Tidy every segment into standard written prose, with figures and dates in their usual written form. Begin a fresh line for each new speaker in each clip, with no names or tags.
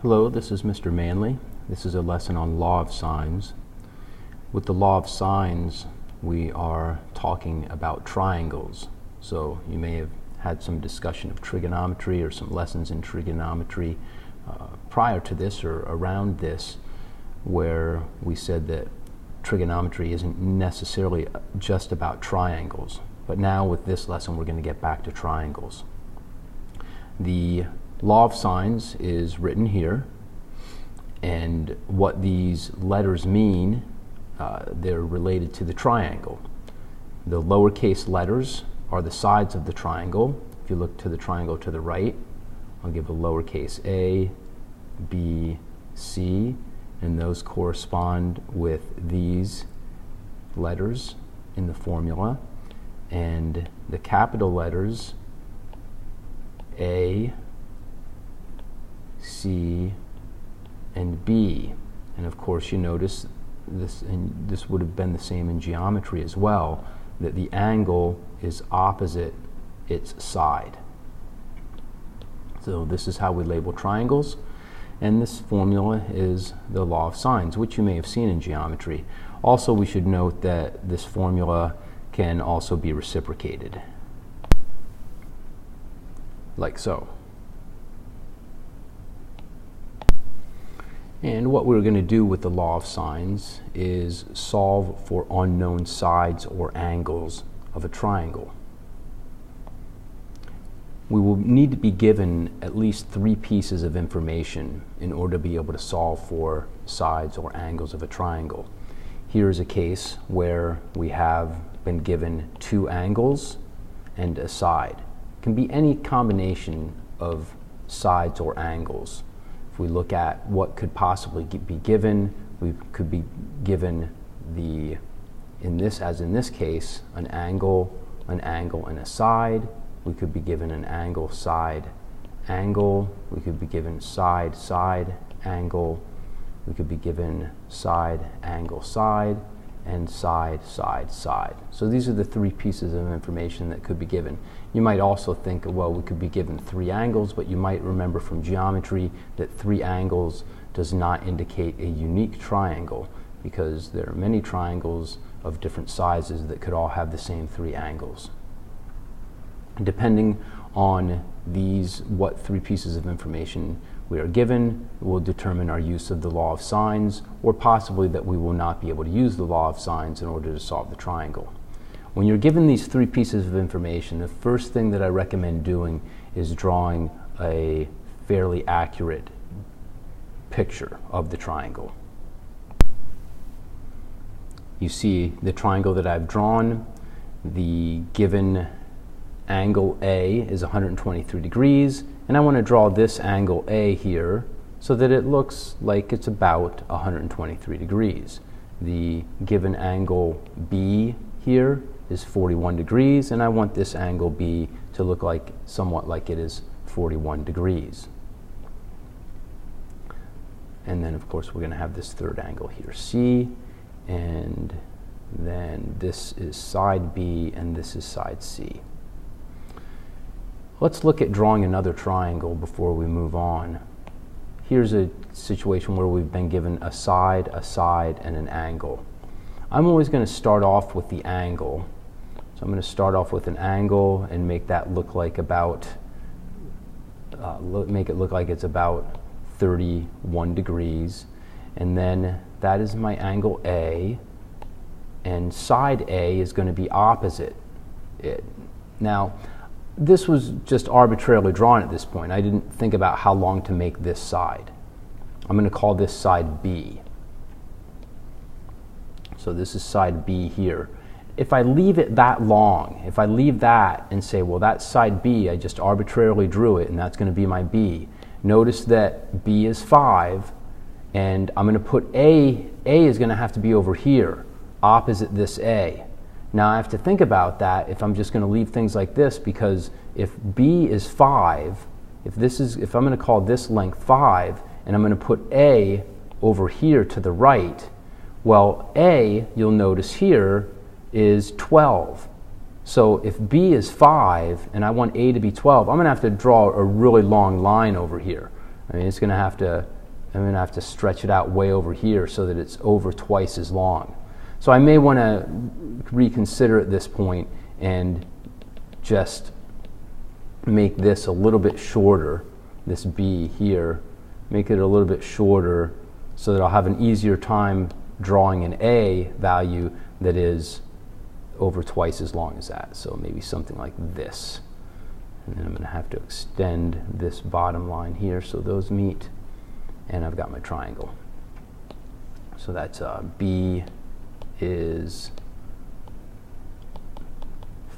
Hello, this is Mr. Manley. This is a lesson on law of sines. With the law of sines, we are talking about triangles. So you may have had some discussion of trigonometry or some lessons in trigonometry prior to this or around this, where we said that trigonometry isn't necessarily just about triangles. But now with this lesson, we're going to get back to triangles. The law of sines is written here, and what these letters mean, they're related to the triangle. The lowercase letters are the sides of the triangle. If you look to the triangle to the right, I'll give a lowercase a, b, c, and those correspond with these letters in the formula. And the capital letters A, C, and B. And of course you notice this, and this would have been the same in geometry as well, that the angle is opposite its side. So this is how we label triangles, and this formula is the law of sines, which you may have seen in geometry. Also, we should note that this formula can also be reciprocated, like so. And what we're going to do with the law of sines is solve for unknown sides or angles of a triangle. We will need to be given at least 3 pieces of information in order to be able to solve for sides or angles of a triangle. Here is a case where we have been given 2 angles and a side. It can be any combination of sides or angles. If we look at what could possibly be given, we could be given in this case, an angle, and a side. We could be given an angle, side, angle. We could be given side, side, angle. We could be given side, angle, side, and side, side, side. So these are the 3 pieces of information that could be given. You might also think, well, we could be given 3 angles, but you might remember from geometry that 3 angles does not indicate a unique triangle, because there are many triangles of different sizes that could all have the same 3 angles. Depending on what 3 pieces of information we are given, will determine our use of the law of sines, or possibly that we will not be able to use the law of sines in order to solve the triangle. When you're given these 3 pieces of information, the first thing that I recommend doing is drawing a fairly accurate picture of the triangle. You see the triangle that I've drawn. The given angle A is 123 degrees, and I want to draw this angle A here so that it looks like it's about 123 degrees. The given angle B here is 41 degrees, and I want this angle B to look like somewhat like it is 41 degrees. And then of course we're going to have this third angle here, C, and then this is side B and this is side C. Let's look at drawing another triangle before we move on. Here's a situation where we've been given a side, and an angle. I'm always going to start off with the angle. So I'm going to start off with an angle and make that look like make it look like it's about 31 degrees. And then that is my angle A, and side A is going to be opposite it. Now, this was just arbitrarily drawn at this point. I didn't think about how long to make this side. I'm going to call this side B. So this is side B here. If I leave it that long, if I leave that and say, well, that's side B, I just arbitrarily drew it, and that's going to be my B. Notice that B is 5, and I'm going to put A is going to have to be over here, opposite this A. Now I have to think about that if I'm just going to leave things like this, because if B is 5, if I'm going to call this length 5, and I'm going to put A over here to the right, well, A, you'll notice here, is 12. So if B is 5 and I want A to be 12, I'm going to have to draw a really long line over here. I mean, it's going to have to I'm going to have to stretch it out way over here so that it's over twice as long. So I may want to reconsider at this point and just make this a little bit shorter, this B here, make it a little bit shorter so that I'll have an easier time drawing an A value that is over twice as long as that. So maybe something like this. And then I'm going to have to extend this bottom line here so those meet, and I've got my triangle. So that's B is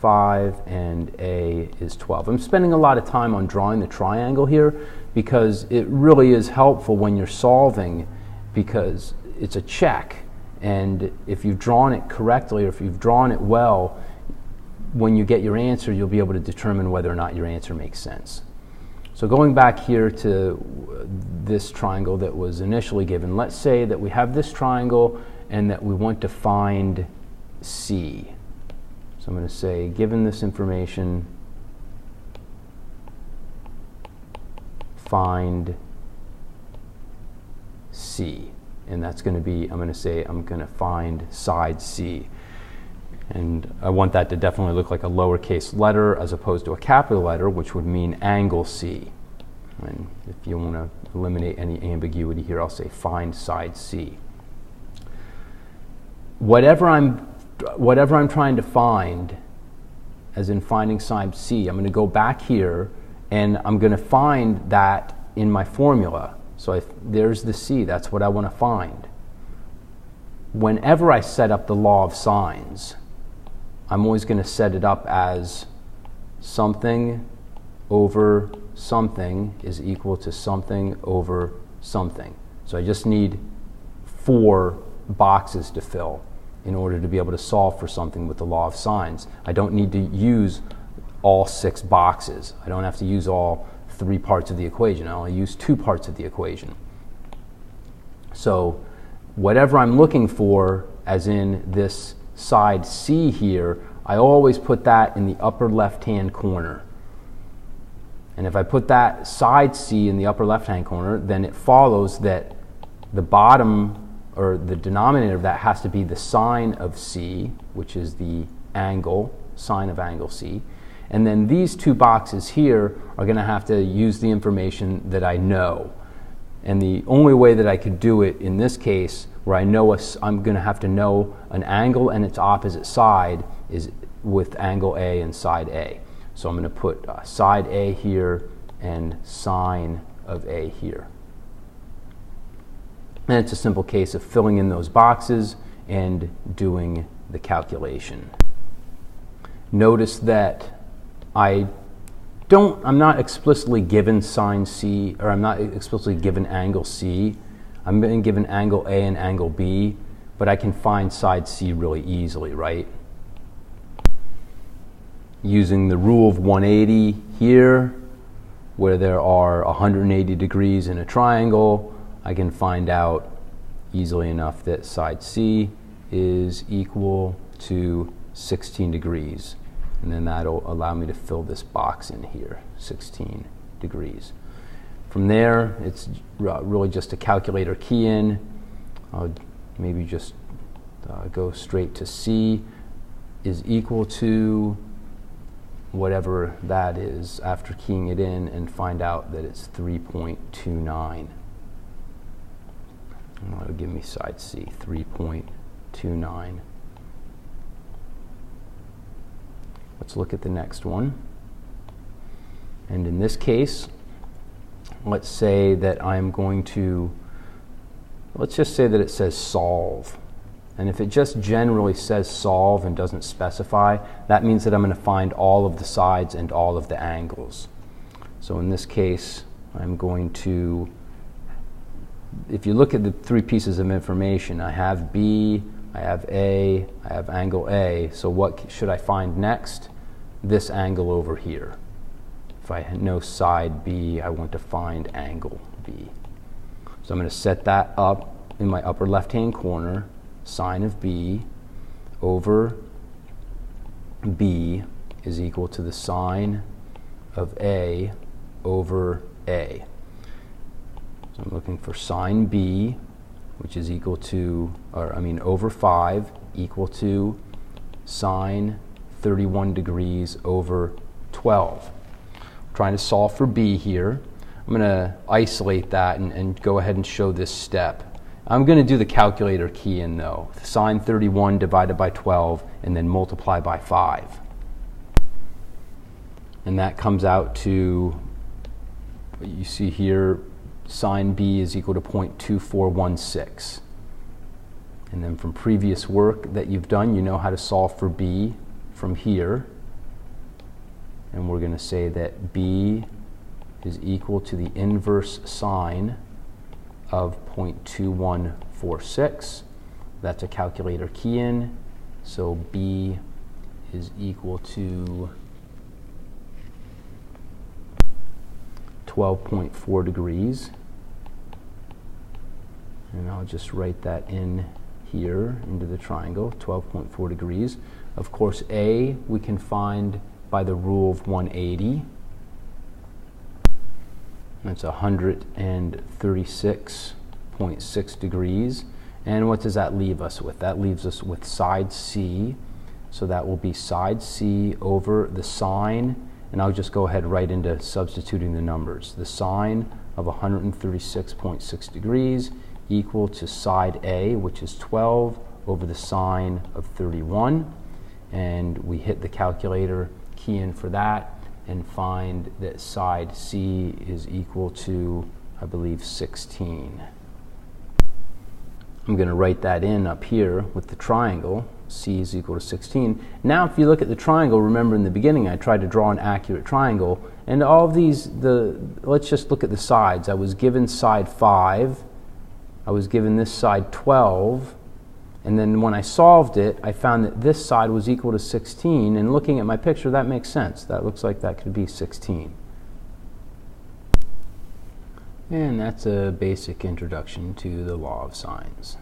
5 and A is 12. I'm spending a lot of time on drawing the triangle here because it really is helpful when you're solving, because it's a check, and if you've drawn it correctly or if you've drawn it well, when you get your answer you'll be able to determine whether or not your answer makes sense. So going back here to this triangle that was initially given, let's say that we have this triangle and that we want to find C. So I'm going to say, given this information, find C. And that's going to be, I'm going to say, I'm going to find side C. And I want that to definitely look like a lowercase letter as opposed to a capital letter, which would mean angle C. And if you want to eliminate any ambiguity here, I'll say find side C. Whatever I'm trying to find, as in finding side C, I'm going to go back here and I'm going to find that in my formula. So there's the C, that's what I want to find. Whenever I set up the law of sines, I'm always going to set it up as something over something is equal to something over something. So I just need 4 boxes to fill in order to be able to solve for something with the law of sines. I don't need to use all 6 boxes. I don't have to use all 3 parts of the equation. I only use 2 parts of the equation. So whatever I'm looking for, as in this side C here, I always put that in the upper left-hand corner. And if I put that side C in the upper left-hand corner, then it follows that the bottom, or the denominator of that, has to be the sine of C, which is the angle, sine of angle C. And then these 2 boxes here are going to have to use the information that I know. And the only way that I could do it in this case, where I know I'm going to have to know an angle and its opposite side, is with angle A and side A. So I'm going to put side A here and sine of A here. And it's a simple case of filling in those boxes and doing the calculation. Notice that I'm not explicitly given sine C, or I'm not explicitly given angle C. I'm being given angle A and angle B, but I can find side C really easily, right? Using the rule of 180 here, where there are 180 degrees in a triangle, I can find out easily enough that side C is equal to 16 degrees. And then that'll allow me to fill this box in here, 16 degrees. From there, it's really just a calculator key in. I'll maybe just go straight to C is equal to whatever that is after keying it in, and find out that it's 3.29. And that'll give me side C, 3.29. Let's look at the next one. And in this case, let's say that I'm going to, let's just say that it says solve. And if it just generally says solve and doesn't specify, that means that I'm going to find all of the sides and all of the angles. So in this case, I'm going to, if you look at the 3 pieces of information, I have B, I have A, I have angle A. So what should I find next? This angle over here. If I know side B, I want to find angle B. So I'm going to set that up in my upper left-hand corner. Sine of B over B is equal to the sine of A over A. So I'm looking for sine B, which is equal to, over 5, equal to sine 31 degrees over 12. I'm trying to solve for B here. I'm going to isolate that and go ahead and show this step. I'm going to do the calculator key in though. Sine 31 divided by 12 and then multiply by 5. And that comes out to, you see here, sine B is equal to 0.2416. And then from previous work that you've done, you know how to solve for B from here. And we're going to say that B is equal to the inverse sine of 0.2146. That's a calculator key in. So B is equal to 12.4 degrees. And I'll just write that in here into the triangle, 12.4 degrees. Of course, A we can find by the rule of 180. That's 136.6 degrees. And what does that leave us with? That leaves us with side C. So that will be side C over the sine, and I'll just go ahead right into substituting the numbers. The sine of 136.6 degrees equal to side A, which is 12, over the sine of 31. And we hit the calculator key in for that and find that side C is equal to, I believe, 16. I'm going to write that in up here with the triangle. C is equal to 16. Now if you look at the triangle, remember in the beginning I tried to draw an accurate triangle, and all of these, let's just look at the sides. I was given side 5, I was given this side 12, and then when I solved it, I found that this side was equal to 16, and looking at my picture, that makes sense. That looks like that could be 16. And that's a basic introduction to the law of sines.